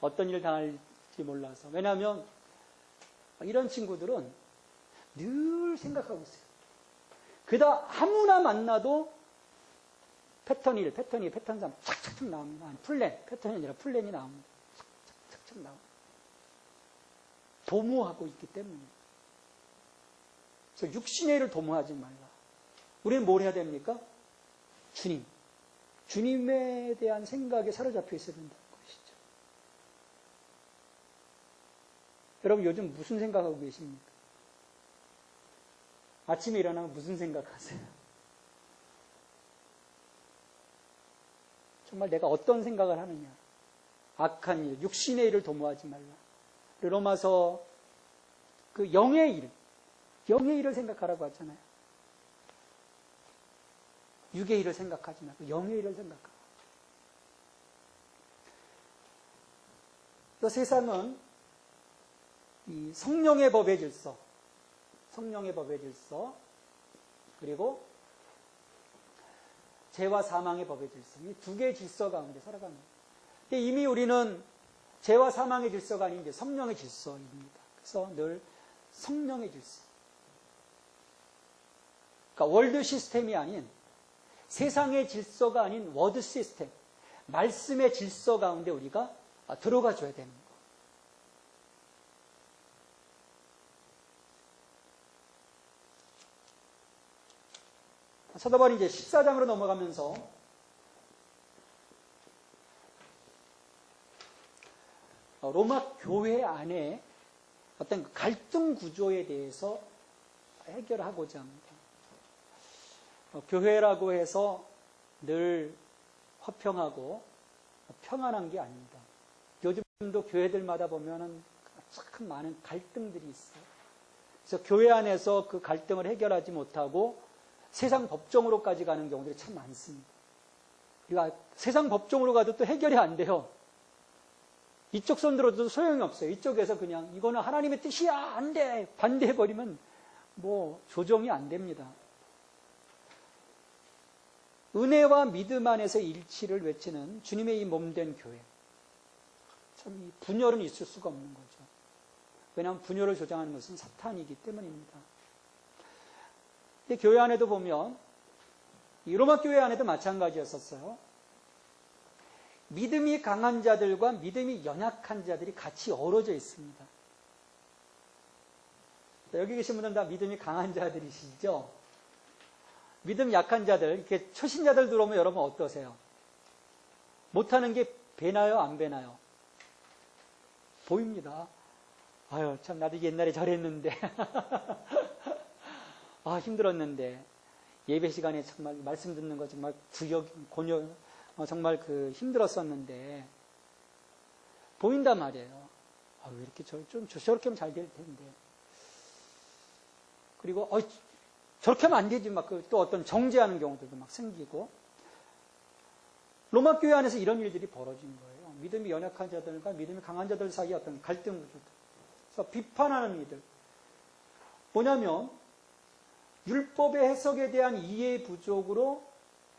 어떤 일을 당할지 몰라서. 왜냐하면 이런 친구들은 늘 생각하고 있어요. 그다 아무나 만나도 패턴 1, 패턴 2, 패턴 3 착착착 나옵니다. 플랜, 패턴이 아니라 플랜이 나옵니다. 착착착 나옵니다. 도모하고 있기 때문입니다. 그래서 육신의 일을 도모하지 말라. 우리는 뭘 해야 됩니까? 주님. 주님에 대한 생각에 사로잡혀 있어야 된다는 것이죠. 여러분 요즘 무슨 생각하고 계십니까? 아침에 일어나면 무슨 생각하세요? 정말 내가 어떤 생각을 하느냐. 악한 일, 육신의 일을 도모하지 말라. 로마서 그 영의 일을 생각하라고 하잖아요. 육의 일을 생각하지 말고 영의 일을 생각하라. 또 세상은 이 성령의 법의 질서, 그리고 죄와 사망의 법의 질서, 이 두 개의 질서 가운데 살아갑니다. 근데 이미 우리는 죄와 사망의 질서가 아닌 게 성령의 질서입니다. 그래서 늘 성령의 질서. 그러니까 월드 시스템이 아닌 세상의 질서가 아닌 워드 시스템, 말씀의 질서 가운데 우리가 들어가 줘야 되는 거예요. 사도 바울이 이제 14장으로 넘어가면서 로마 교회 안에 어떤 갈등 구조에 대해서 해결하고자 합니다. 교회라고 해서 늘 화평하고 평안한 게 아닙니다. 요즘도 교회들마다 보면은 참 많은 갈등들이 있어요. 그래서 교회 안에서 그 갈등을 해결하지 못하고 세상 법정으로까지 가는 경우들이 참 많습니다. 그러니까 세상 법정으로 가도 또 해결이 안 돼요. 이쪽 손 들어도 소용이 없어요. 이쪽에서 그냥 이거는 하나님의 뜻이야, 안 돼, 반대해버리면 뭐 조정이 안 됩니다. 은혜와 믿음 안에서 일치를 외치는 주님의 이 몸된 교회. 참 이 분열은 있을 수가 없는 거죠. 왜냐하면 분열을 조장하는 것은 사탄이기 때문입니다. 근데 교회 안에도 보면 이 로마 교회 안에도 마찬가지였었어요. 믿음이 강한 자들과 믿음이 연약한 자들이 같이 어우러져 있습니다. 여기 계신 분들은 다 믿음이 강한 자들이시죠? 믿음 약한 자들, 이렇게 초신자들 들어오면 여러분 어떠세요? 못하는 게 배나요? 안 배나요? 보입니다. 아유, 참, 나도 옛날에 저랬는데. 힘들었는데. 예배 시간에 정말 말씀 듣는 거 정말 정말 힘들었었는데. 보인단 말이에요. 왜 이렇게 저렇게 하면 잘 될 텐데. 그리고, 저렇게 하면 안 되지. 또 어떤 정죄하는 경우들도 막 생기고. 로마 교회 안에서 이런 일들이 벌어진 거예요. 믿음이 연약한 자들과 믿음이 강한 자들 사이에 어떤 갈등 구조들. 그래서 비판하는 이들. 뭐냐면, 율법의 해석에 대한 이해 부족으로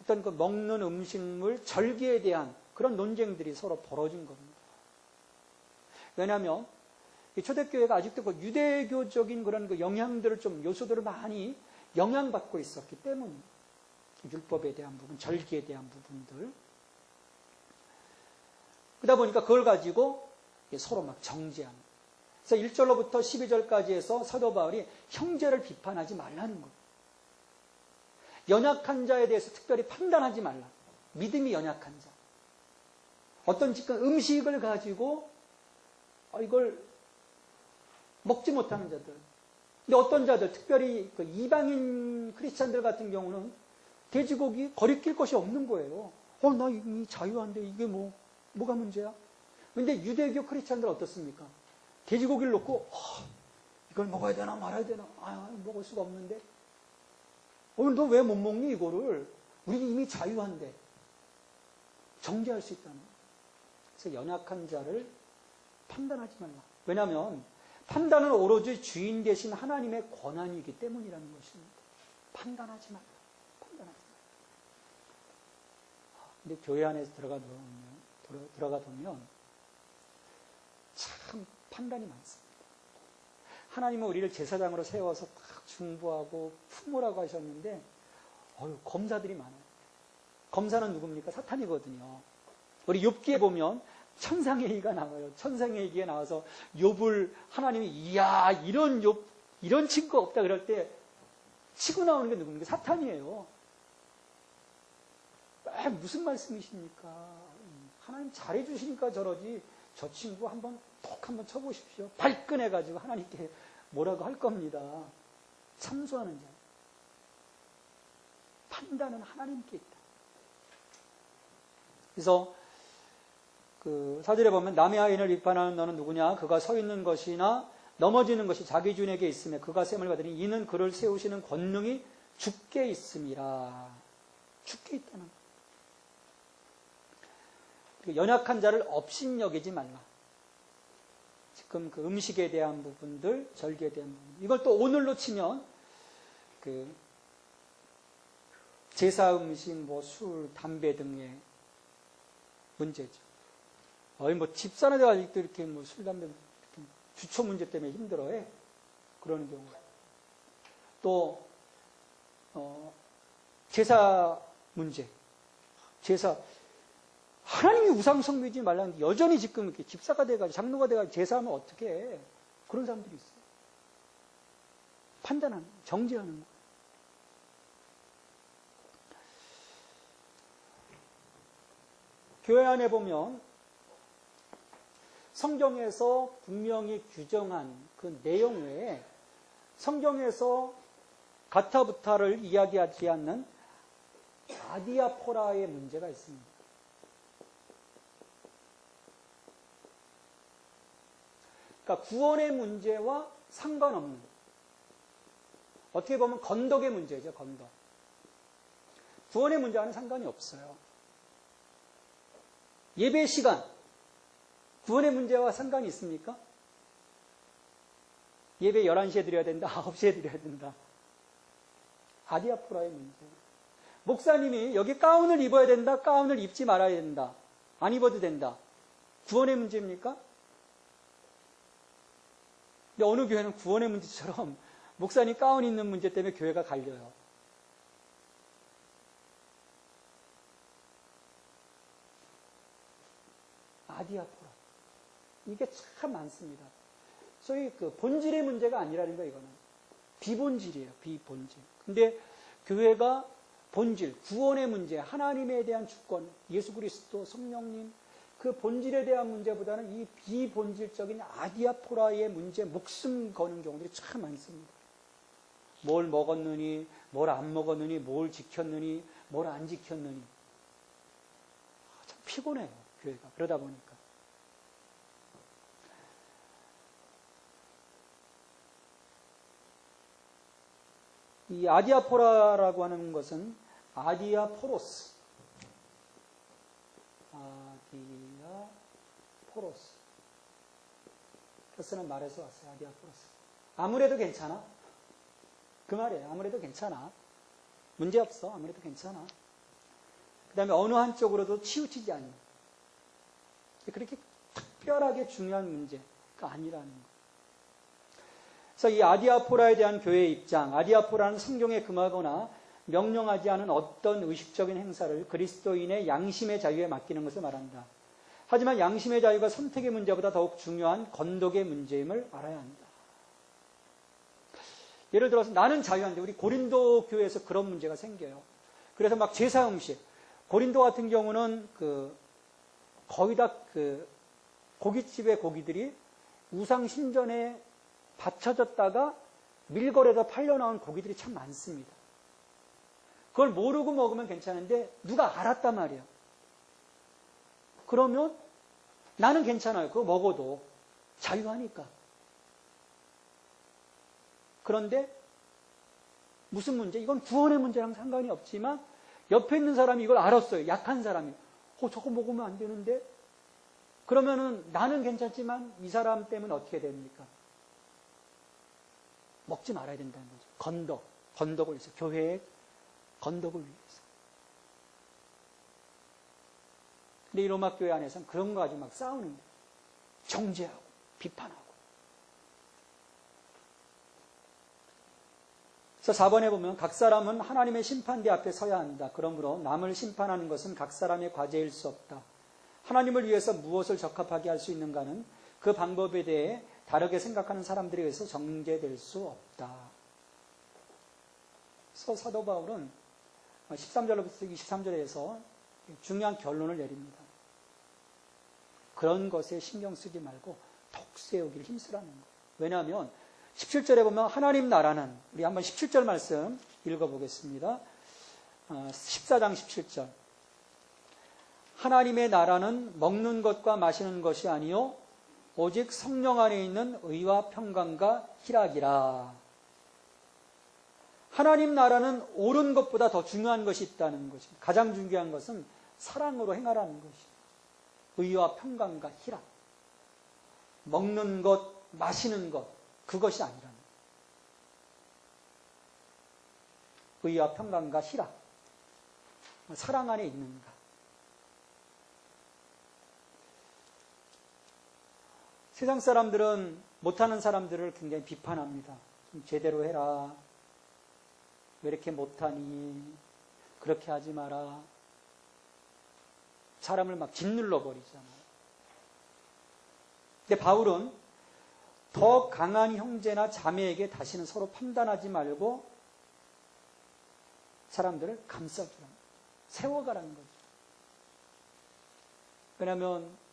어떤 그 먹는 음식물, 절기에 대한 그런 논쟁들이 서로 벌어진 겁니다. 왜냐하면, 이 초대교회가 아직도 그 유대교적인 그런 그 영향들을 요소들을 많이 영향받고 있었기 때문입니다. 율법에 대한 부분, 절기에 대한 부분들. 그러다 보니까 그걸 가지고 서로 막 정죄하는. 그래서 1절로부터 12절까지 해서 사도 바울이 형제를 비판하지 말라는 거예요. 연약한 자에 대해서 특별히 판단하지 말라. 믿음이 연약한 자. 어떤 지금 음식을 가지고 이걸 먹지 못하는 자들. 근데 어떤 자들, 특별히 그 이방인 크리스찬들 같은 경우는 돼지고기 거리낄 것이 없는 거예요. 나 이미 자유한데 이게 뭐가 문제야? 근데 유대교 크리스찬들 어떻습니까? 돼지고기를 놓고 이걸 먹어야 되나 말아야 되나? 먹을 수가 없는데. 너 왜 못 먹니 이거를? 우리 이미 자유한데. 정죄할 수 있다는 거예요. 그래서 연약한 자를 판단하지 말라. 왜냐하면 판단은 오로지 주인 되신 하나님의 권한이기 때문이라는 것입니다. 판단하지 말라. 판단하지 말라. 근데 교회 안에 들어가 보면 참 판단이 많습니다. 하나님은 우리를 제사장으로 세워서 딱 중보하고 품으라고 하셨는데 검사들이 많아요. 검사는 누굽니까? 사탄이거든요. 우리 욥기에 보면 천상의 얘기가 나와요. 천상의 얘기가 나와서 욥을 하나님이 이야 이런 욥 이런 친구가 없다 그럴 때 치고 나오는 게 누굽니까? 사탄이에요. 무슨 말씀이십니까? 하나님 잘해주시니까 저러지. 저 친구 한번 쳐보십시오. 발끈해가지고 하나님께 뭐라고 할 겁니다. 참소하는 자. 판단은 하나님께 있다. 그래서 그 사절에 보면 남의 아인을 비판하는 너는 누구냐? 그가 서 있는 것이나 넘어지는 것이 자기 주인에게 있으며 그가 셈을 받으니 이는 그를 세우시는 권능이 주께 있음이라. 주께 있다는 거. 연약한 자를 업신여기지 말라. 지금 그 음식에 대한 부분들, 절기에 대한 부분. 이걸 또 오늘로 치면 그 제사 음식, 술, 담배 등의 문제죠. 집 사는 데가 아직도 이렇게 술, 담배, 주초 문제 때문에 힘들어해. 그러는 경우. 또, 제사 문제. 제사. 하나님이 우상 섬기지 말라는데 여전히 지금 이렇게 집사가 돼가지고 장로가 돼가지고 제사하면 어떻게 해? 그런 사람들이 있어요. 판단하는, 정죄하는 거예요. 교회 안에 보면 성경에서 분명히 규정한 그 내용 외에 성경에서 가타부타를 이야기하지 않는 아디아포라의 문제가 있습니다. 그러니까 구원의 문제와 상관없는, 어떻게 보면 건덕의 문제죠. 건덕. 구원의 문제와는 상관이 없어요. 예배 시간, 구원의 문제와 상관이 있습니까? 예배 11시에 드려야 된다, 9시에 드려야 된다. 아디아포라의 문제. 목사님이 여기 가운을 입어야 된다, 가운을 입지 말아야 된다, 안 입어도 된다. 구원의 문제입니까? 근데 어느 교회는 구원의 문제처럼 목사님 가운 입는 문제 때문에 교회가 갈려요. 아디아포라. 이게 참 많습니다. 소위 그 본질의 문제가 아니라는 거예요, 이거는. 비본질이에요, 비본질. 근데 교회가 본질, 구원의 문제, 하나님에 대한 주권, 예수 그리스도, 성령님, 그 본질에 대한 문제보다는 이 비본질적인 아디아포라의 문제, 목숨 거는 경우들이 참 많습니다. 뭘 먹었느니, 뭘 안 먹었느니, 뭘 지켰느니, 뭘 안 지켰느니. 참 피곤해요, 교회가. 그러다 보니까. 이 아디아포라라고 하는 것은 아디아포로스. 아디아포로스. 쓰는 말에서 왔어요. 아디아포로스. 아무래도 괜찮아. 그 말이에요. 아무래도 괜찮아. 문제없어. 아무래도 괜찮아. 그 다음에 어느 한쪽으로도 치우치지 않는. 그렇게 특별하게 중요한 문제가 아니라는 거. 그래서 이 아디아포라에 대한 교회의 입장, 아디아포라는 성경에 금하거나 명령하지 않은 어떤 의식적인 행사를 그리스도인의 양심의 자유에 맡기는 것을 말한다. 하지만 양심의 자유가 선택의 문제보다 더욱 중요한 건덕의 문제임을 알아야 한다. 예를 들어서 나는 자유한데 우리 고린도 교회에서 그런 문제가 생겨요. 그래서 막 제사 음식, 고린도 같은 경우는 거의 다 고깃집의 고기들이 우상 신전에 바쳐졌다가 밀거래에서 팔려 나온 고기들이 참 많습니다. 그걸 모르고 먹으면 괜찮은데 누가 알았단 말이에요. 그러면 나는 괜찮아요. 그거 먹어도 자유하니까. 그런데 무슨 문제? 이건 구원의 문제랑 상관이 없지만 옆에 있는 사람이 이걸 알았어요. 약한 사람이. 저거 먹으면 안 되는데? 그러면은 나는 괜찮지만 이 사람 때문에 어떻게 됩니까? 먹지 말아야 된다는 거죠. 건덕을 위해서. 교회의 건덕을 위해서. 근데 이 로마 교회 안에서는 그런 거 가지고 막 싸우는 거예요. 정죄하고 비판하고. 그래서 4번에 보면 각 사람은 하나님의 심판대 앞에 서야 한다. 그러므로 남을 심판하는 것은 각 사람의 과제일 수 없다. 하나님을 위해서 무엇을 적합하게 할 수 있는가는 그 방법에 대해 다르게 생각하는 사람들에 의해서 정죄될 수 없다. 그래서 사도 바울은 13절로부터 23절에서 중요한 결론을 내립니다. 그런 것에 신경 쓰지 말고 덕세우기를 힘쓰라는 거예요. 왜냐하면 17절에 보면 하나님 나라는, 우리 한번 17절 말씀 읽어보겠습니다. 14장 17절. 하나님의 나라는 먹는 것과 마시는 것이 아니요 오직 성령 안에 있는 의와 평강과 희락이라. 하나님 나라는 옳은 것보다 더 중요한 것이 있다는 것입니다. 가장 중요한 것은 사랑으로 행하라는 것입니다. 의와 평강과 희락. 먹는 것, 마시는 것, 그것이 아니라는 거예요. 의와 평강과 희락. 사랑 안에 있는가. 세상 사람들은 못하는 사람들을 굉장히 비판합니다. 좀 제대로 해라. 왜 이렇게 못하니? 그렇게 하지 마라. 사람을 막 짓눌러 버리잖아요. 근데 바울은 더 강한 형제나 자매에게 다시는 서로 판단하지 말고 사람들을 감싸주라. 세워가라는 거죠. 왜냐하면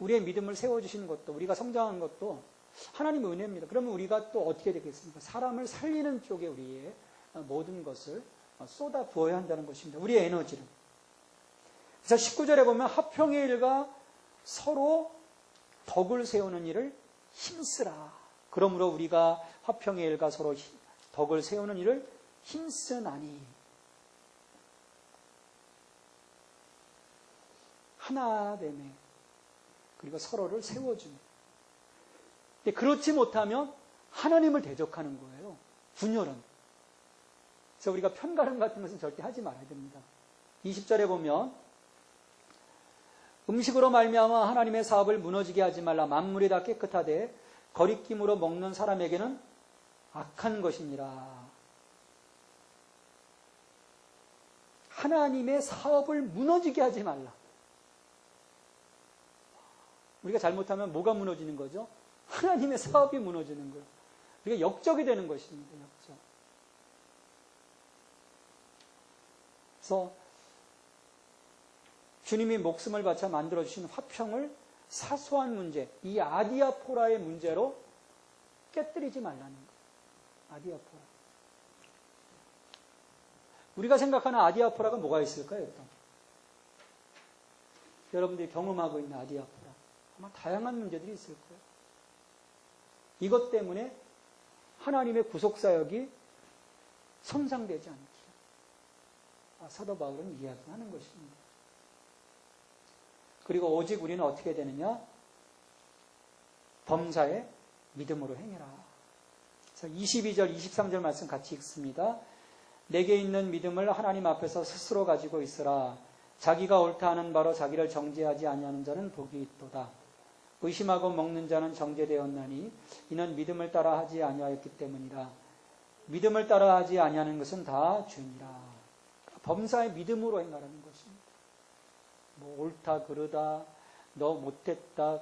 우리의 믿음을 세워주시는 것도, 우리가 성장하는 것도 하나님의 은혜입니다. 그러면 우리가 또 어떻게 되겠습니까? 사람을 살리는 쪽에 우리의 모든 것을 쏟아 부어야 한다는 것입니다. 우리의 에너지를. 그래서 19절에 보면 화평의 일과 서로 덕을 세우는 일을 힘쓰라. 그러므로 우리가 화평의 일과 서로 덕을 세우는 일을 힘쓰나니. 하나됨에, 그리고 서로를 세워줍니다. 근데 그렇지 못하면 하나님을 대적하는 거예요. 분열은. 그래서 우리가 편가름 같은 것은 절대 하지 말아야 됩니다. 20절에 보면 음식으로 말미암아 하나님의 사업을 무너지게 하지 말라. 만물이 다 깨끗하되 거리낌으로 먹는 사람에게는 악한 것이니라. 하나님의 사업을 무너지게 하지 말라. 우리가 잘못하면 뭐가 무너지는 거죠? 하나님의 사업이 무너지는 거예요. 우리가 역적이 되는 것입니다. 역적. 그래서 주님이 목숨을 바쳐 만들어주신 화평을 사소한 문제, 이 아디아포라의 문제로 깨뜨리지 말라는 거예요. 아디아포라. 우리가 생각하는 아디아포라가 뭐가 있을까요? 여러분들이 경험하고 있는 아디아포라. 아마 다양한 문제들이 있을 거예요. 이것 때문에 하나님의 구속사역이 손상되지 않게 사도 바울은 이야기하는 것입니다. 그리고 오직 우리는 어떻게 되느냐? 범사에 믿음으로 행해라. 22절, 23절 말씀 같이 읽습니다. 내게 있는 믿음을 하나님 앞에서 스스로 가지고 있으라. 자기가 옳다 하는 바로 자기를 정죄하지 아니하는 자는 복이 있도다. 의심하고 먹는 자는 정죄되었나니 이는 믿음을 따라 하지 아니하였기 때문이라. 믿음을 따라 하지 아니하는 것은 다 죄니라. 범사에 믿음으로 행하라는 것입니다. 뭐 옳다 그르다, 너 못했다.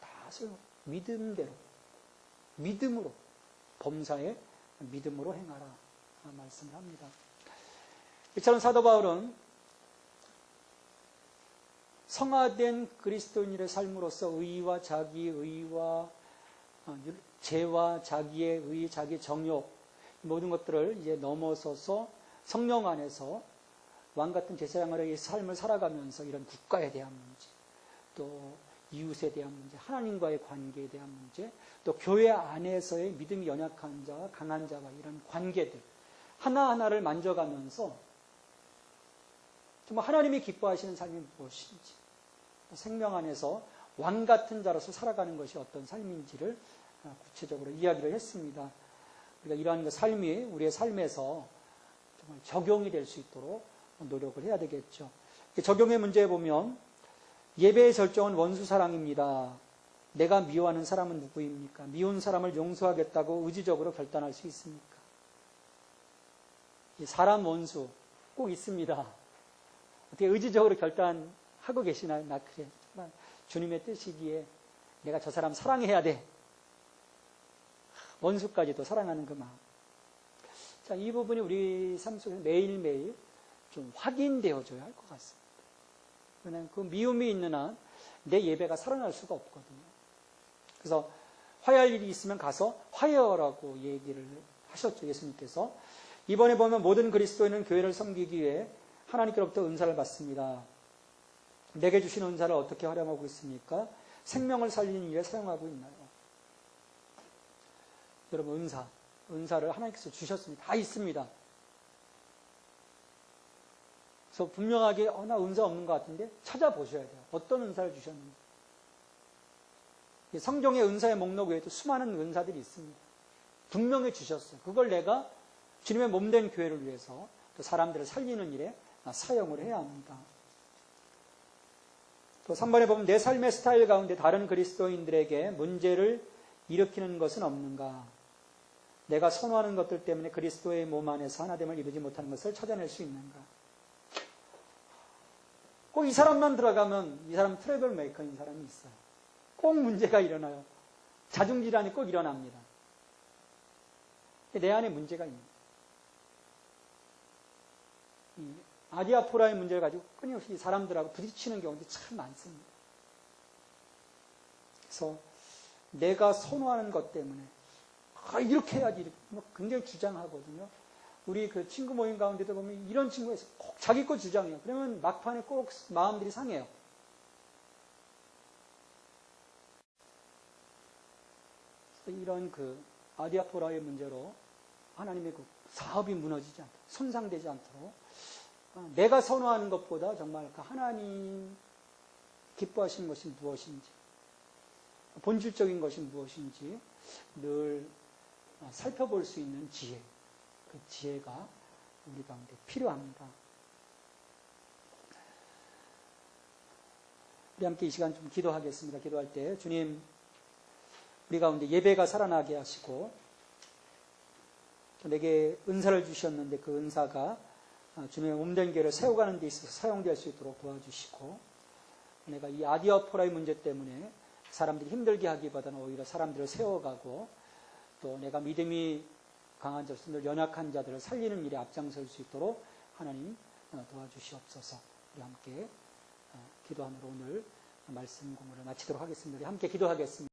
다 믿음으로, 범사에 믿음으로 행하라. 말씀을 합니다. 이처럼 사도 바울은 성화된 그리스도인의 삶으로서 의와 자기의와 죄와 자기의 의, 자기 정욕 모든 것들을 이제 넘어서서 성령 안에서 왕 같은 제사장의 삶을 살아가면서 이런 국가에 대한 문제, 또 이웃에 대한 문제, 하나님과의 관계에 대한 문제, 또 교회 안에서의 믿음이 연약한 자와 강한 자와 이런 관계들 하나하나를 만져가면서 정말 하나님이 기뻐하시는 삶이 무엇인지, 생명 안에서 왕 같은 자로서 살아가는 것이 어떤 삶인지를 구체적으로 이야기를 했습니다. 우리가 이러한 삶이 우리의 삶에서 정말 적용이 될 수 있도록 노력을 해야 되겠죠. 적용의 문제에 보면 예배의 절정은 원수 사랑입니다. 내가 미워하는 사람은 누구입니까? 미운 사람을 용서하겠다고 의지적으로 결단할 수 있습니까? 사람 원수 꼭 있습니다. 어떻게 의지적으로 결단하고 계시나요? 나 그래. 주님의 뜻이기에 내가 저 사람 사랑해야 돼. 원수까지도 사랑하는 그 마음. 자, 이 부분이 우리 삶 속에서 매일매일 좀 확인되어져야 할 것 같습니다. 왜냐하면 그 미움이 있는 한 내 예배가 살아날 수가 없거든요. 그래서 화해할 일이 있으면 가서 화해하라고 얘기를 하셨죠, 예수님께서. 이번에 보면 모든 그리스도인은 교회를 섬기기 위해 하나님께로부터 은사를 받습니다. 내게 주신 은사를 어떻게 활용하고 있습니까? 생명을 살리는 일에 사용하고 있나요? 여러분, 은사를 하나님께서 주셨습니다. 다 있습니다. 그래서 분명하게 나 은사 없는 것 같은데 찾아보셔야 돼요. 어떤 은사를 주셨는지. 성경의 은사의 목록 외에도 수많은 은사들이 있습니다. 분명히 주셨어요. 그걸 내가 주님의 몸된 교회를 위해서 또 사람들을 살리는 일에 사용을 해야 합니다. 또 3번에 보면 내 삶의 스타일 가운데 다른 그리스도인들에게 문제를 일으키는 것은 없는가? 내가 선호하는 것들 때문에 그리스도의 몸 안에서 하나됨을 이루지 못하는 것을 찾아낼 수 있는가? 꼭 이 사람만 들어가면 이 사람 트러블 메이커인 사람이 있어요. 꼭 문제가 일어나요. 자중질환이 꼭 일어납니다. 내 안에 문제가 있는 거예요. 아디아포라의 문제를 가지고 끊임없이 사람들하고 부딪히는 경우도 참 많습니다. 그래서 내가 선호하는 것 때문에 이렇게 해야지 이렇게 굉장히 주장하거든요. 우리 그 친구 모임 가운데도 보면 이런 친구가 있어요. 꼭 자기 거 주장해요. 그러면 막판에 꼭 마음들이 상해요. 이런 그 아디아포라의 문제로 하나님의 그 사업이 무너지지 않도록, 손상되지 않도록 내가 선호하는 것보다 정말 그 하나님 기뻐하시는 것이 무엇인지, 본질적인 것이 무엇인지 늘 살펴볼 수 있는 지혜, 그 지혜가 우리 가운데 필요합니다. 우리 함께 이 시간 좀 기도하겠습니다. 기도할 때 주님, 우리 가운데 예배가 살아나게 하시고 또 내게 은사를 주셨는데 그 은사가 주님의 몸된 교회를 세워가는 데 있어서 사용될 수 있도록 도와주시고, 내가 이 아디아포라의 문제 때문에 사람들이 힘들게 하기보다는 오히려 사람들을 세워가고 또 내가 믿음이 강한 자로서 늘 연약한 자들을 살리는 일에 앞장설 수 있도록 하나님 도와주시옵소서. 우리 함께 기도하므로 오늘 말씀 공부를 마치도록 하겠습니다. 우리 함께 기도하겠습니다.